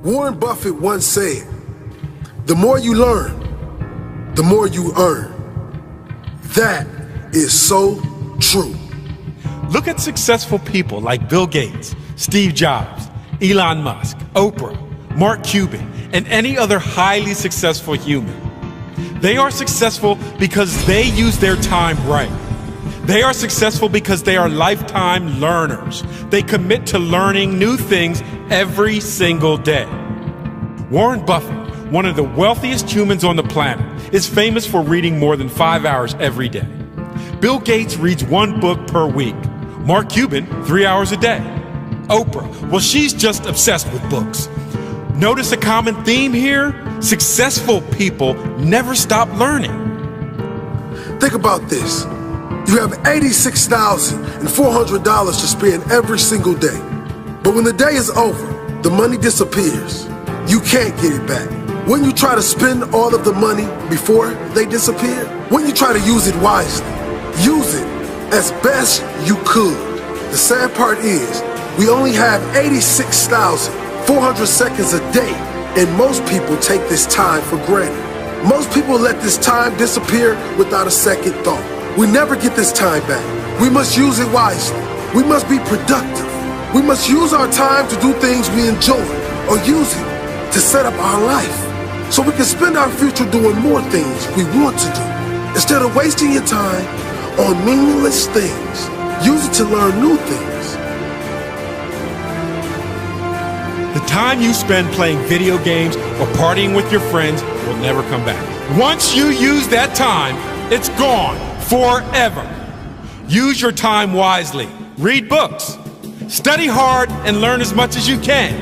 Warren Buffett once said, "The more you learn, the more you earn." That is so true. Look at successful people like Bill Gates, Steve Jobs, Elon Musk, Oprah, Mark Cuban, and any other highly successful human. They are successful because they use their time right. They are successful because they are lifetime learners. They commit to learning new things every single day. Warren Buffett, one of the wealthiest humans on the planet, is famous for reading more than 5 hours every day. Bill Gates reads 1 book per week. Mark Cuban, 3 hours a day. Oprah, well, she's just obsessed with books. Notice a common theme here? Successful people never stop learning. Think about this. You have $86,400 to spend every single day. But when the day is over, the money disappears. You can't get it back. When you try to spend all of the money before they disappear, when you try to use it wisely, use it as best you could. The sad part is, we only have 86,400 seconds a day, and most people take this time for granted. Most people let this time disappear without a second thought. We never get this time back. We must use it wisely. We must be productive. We must use our time to do things we enjoy, or use it to set up our life so we can spend our future doing more things we want to do. Instead of wasting your time on meaningless things, use it to learn new things. The time you spend playing video games or partying with your friends will never come back. Once you use that time, it's gone forever. Use your time wisely. Read books. Study hard and learn as much as you can.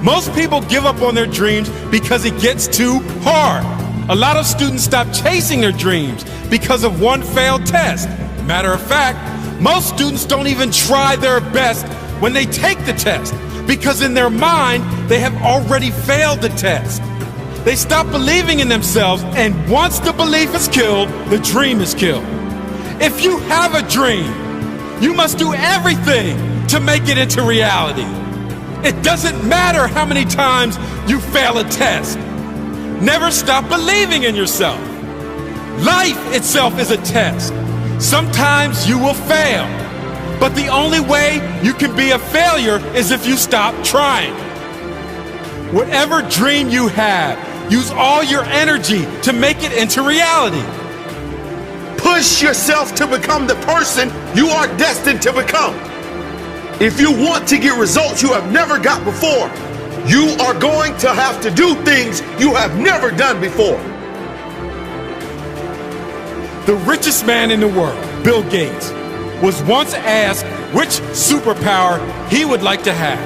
Most people give up on their dreams because it gets too hard. A lot of students stop chasing their dreams because of one failed test. Matter of fact, most students don't even try their best when they take the test because in their mind, they have already failed the test. They stop believing in themselves, and once the belief is killed, the dream is killed. If you have a dream, you must do everything to make it into reality. It doesn't matter how many times you fail a test. Never stop believing in yourself. Life itself is a test. Sometimes you will fail, but the only way you can be a failure is if you stop trying. Whatever dream you have, use all your energy to make it into reality. Push yourself to become the person you are destined to become. If you want to get results you have never got before, you are going to have to do things you have never done before. The richest man in the world, Bill Gates, was once asked which superpower he would like to have.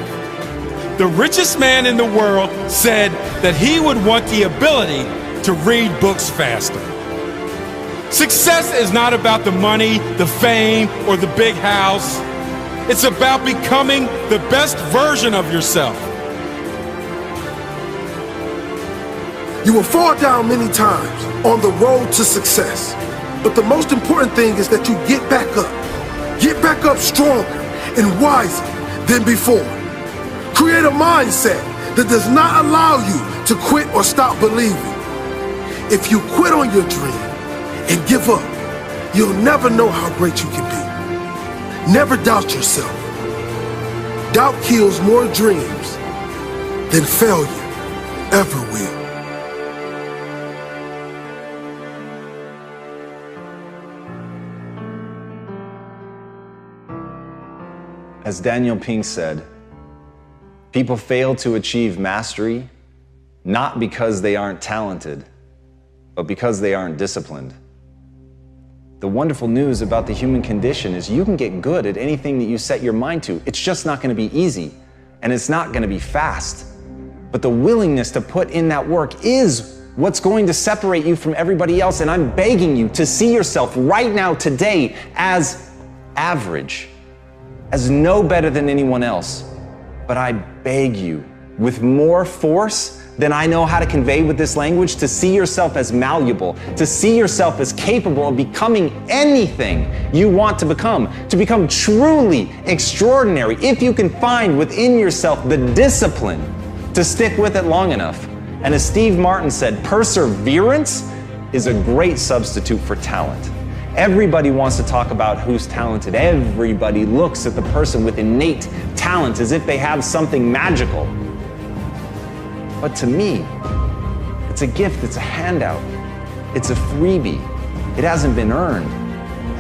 The richest man in the world said that he would want the ability to read books faster. Success is not about the money, the fame, or the big house. It's about becoming the best version of yourself. You will fall down many times on the road to success, but the most important thing is that you get back up. Get back up stronger and wiser than before. Create a mindset that does not allow you to quit or stop believing. If you quit on your dream and give up, you'll never know how great you can be. Never doubt yourself. Doubt kills more dreams than failure ever will. As Daniel Pink said, people fail to achieve mastery not because they aren't talented, but because they aren't disciplined. The wonderful news about the human condition is you can get good at anything that you set your mind to. It's just not going to be easy, and it's not going to be fast. But the willingness to put in that work is what's going to separate you from everybody else, and I'm begging you to see yourself right now, today, as average, as no better than anyone else. But I beg you, with more force than I know how to convey with this language, to see yourself as malleable, to see yourself as capable of becoming anything you want to become truly extraordinary. If you can find within yourself the discipline to stick with it long enough. And as Steve Martin said, perseverance is a great substitute for talent. Everybody wants to talk about who's talented. Everybody looks at the person with innate talent as if they have something magical. But to me, it's a gift, it's a handout, it's a freebie. It hasn't been earned.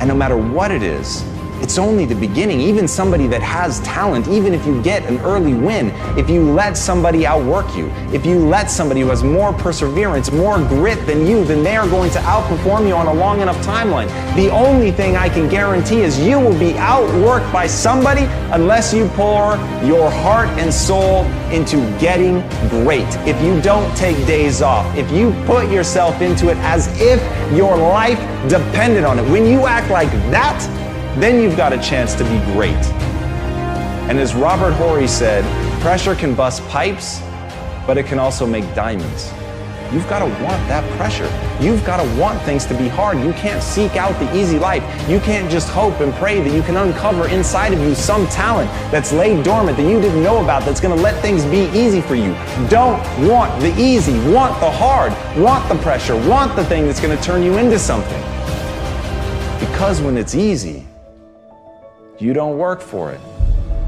And no matter what it is, it's only the beginning. Even somebody that has talent, even if you get an early win, if you let somebody outwork you, if you let somebody who has more perseverance, more grit than you, then they are going to outperform you on a long enough timeline. The only thing I can guarantee is you will be outworked by somebody unless you pour your heart and soul into getting great. If you don't take days off, if you put yourself into it as if your life depended on it, when you act like that, then you've got a chance to be great. And as Robert Horry said, pressure can bust pipes, but it can also make diamonds. You've got to want that pressure. You've got to want things to be hard. You can't seek out the easy life. You can't just hope and pray that you can uncover inside of you some talent that's laid dormant that you didn't know about that's going to let things be easy for you. Don't want the easy. Want the hard. Want the pressure. Want the thing that's going to turn you into something. Because when it's easy, you don't work for it.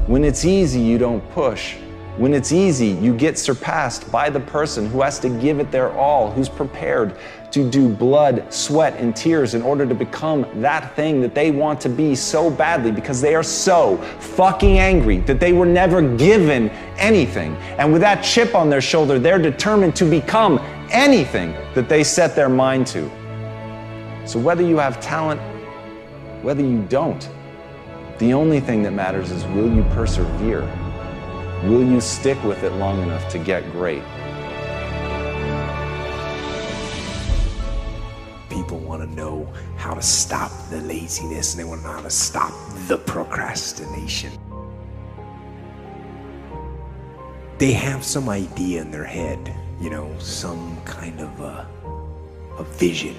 When it's easy, you don't push. When it's easy, you get surpassed by the person who has to give it their all, who's prepared to do blood, sweat, and tears in order to become that thing that they want to be so badly because they are so fucking angry that they were never given anything. And with that chip on their shoulder, they're determined to become anything that they set their mind to. So whether you have talent, whether you don't, the only thing that matters is, will you persevere? Will you stick with it long enough to get great? People want to know how to stop the laziness, and they want to know how to stop the procrastination. They have some idea in their head, some kind of a vision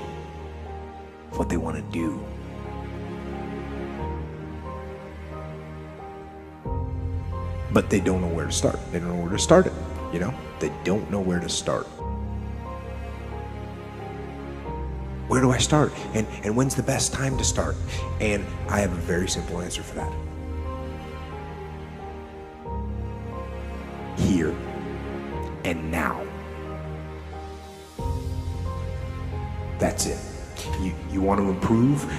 of what they want to do. But they don't know where to start. They don't know where to start it, They don't know where to start. Where do I start? And when's the best time to start? And I have a very simple answer for that. Here and now. That's it. You want to improve?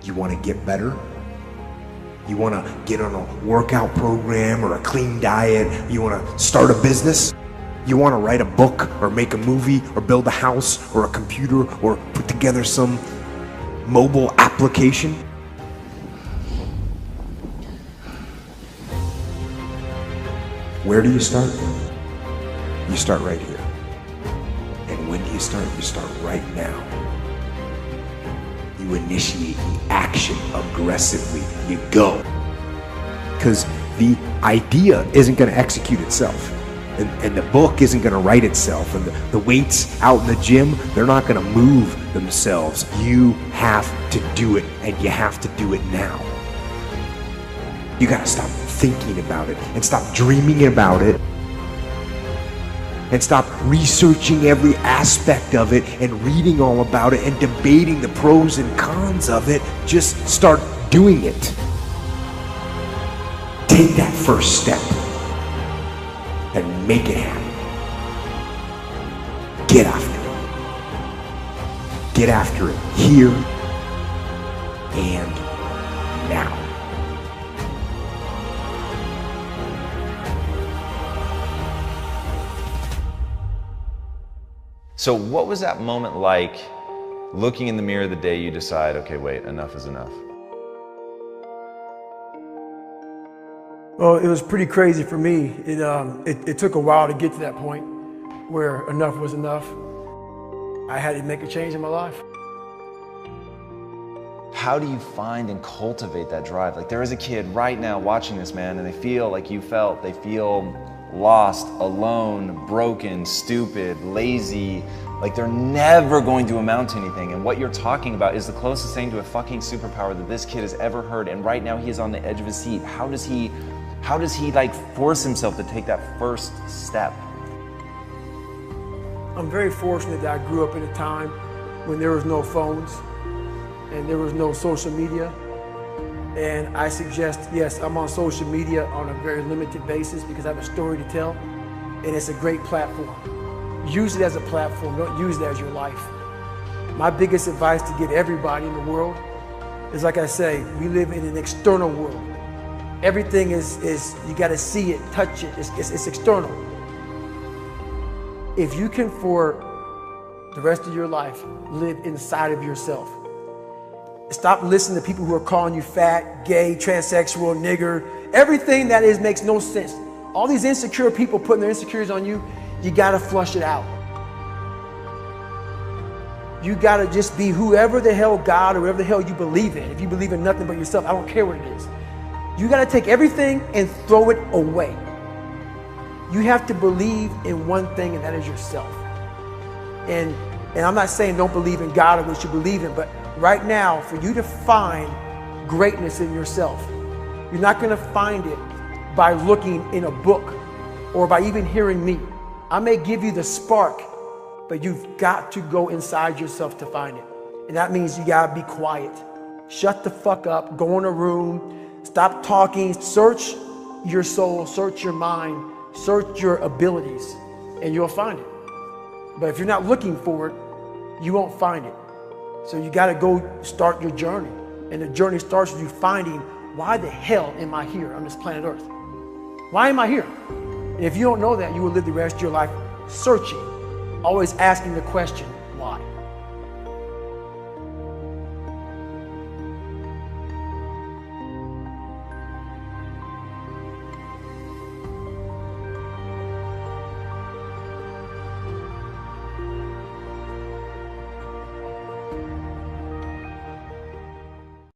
You want to get better? You want to get on a workout program or a clean diet? You want to start a business? You want to write a book or make a movie or build a house or a computer or put together some mobile application? Where do you start? You start right here. And when do you start? You start right now. You initiate the action aggressively. You go. Because the idea isn't going to execute itself. And the book isn't going to write itself. And the weights out in the gym, they're not going to move themselves. You have to do it, and you have to do it now. You got to stop thinking about it and stop dreaming about it. And stop researching every aspect of it and reading all about it and debating the pros and cons of it. Just start doing it. Take that first step and make it happen. Get after it. Get after it here and now. So what was that moment like, looking in the mirror the day you decide, okay, wait, enough is enough? Well, it was pretty crazy for me. It took a while to get to that point where enough was enough. I had to make a change in my life. How do you find and cultivate that drive? Like, there is a kid right now watching this, man, and they feel like you felt. They feel lost, alone, broken, stupid, lazy, like they're never going to amount to anything. And what you're talking about is the closest thing to a fucking superpower that this kid has ever heard. And right now he is on the edge of his seat. How does he How does he like force himself to take that first step? I'm very fortunate that I grew up in a time when there was no phones and there was no social media. And I suggest, yes, I'm on social media on a very limited basis because I have a story to tell, and it's a great platform. Use it as a platform, don't use it as your life. My biggest advice to give everybody in the world is, like I say, we live in an external world. Everything is you gotta see it, touch it, it's external. If you can, for the rest of your life, live inside of yourself. Stop listening to people who are calling you fat, gay, transsexual, nigger. Everything that is makes no sense. All these insecure people putting their insecurities on you, you gotta flush it out. You gotta just be whoever the hell God or whatever the hell you believe in. If you believe in nothing but yourself, I don't care what it is. You gotta take everything and throw it away. You have to believe in one thing, and that is yourself. And I'm not saying don't believe in God or what you believe in, but right now, for you to find greatness in yourself, you're not gonna find it by looking in a book or by even hearing me. I may give you the spark, but you've got to go inside yourself to find it. And that means you gotta be quiet. Shut the fuck up, go in a room, stop talking, search your soul, search your mind, search your abilities, and you'll find it. But if you're not looking for it, you won't find it. So you gotta go start your journey. And the journey starts with you finding, why the hell am I here on this planet Earth? Why am I here? And if you don't know that, you will live the rest of your life searching, always asking the question,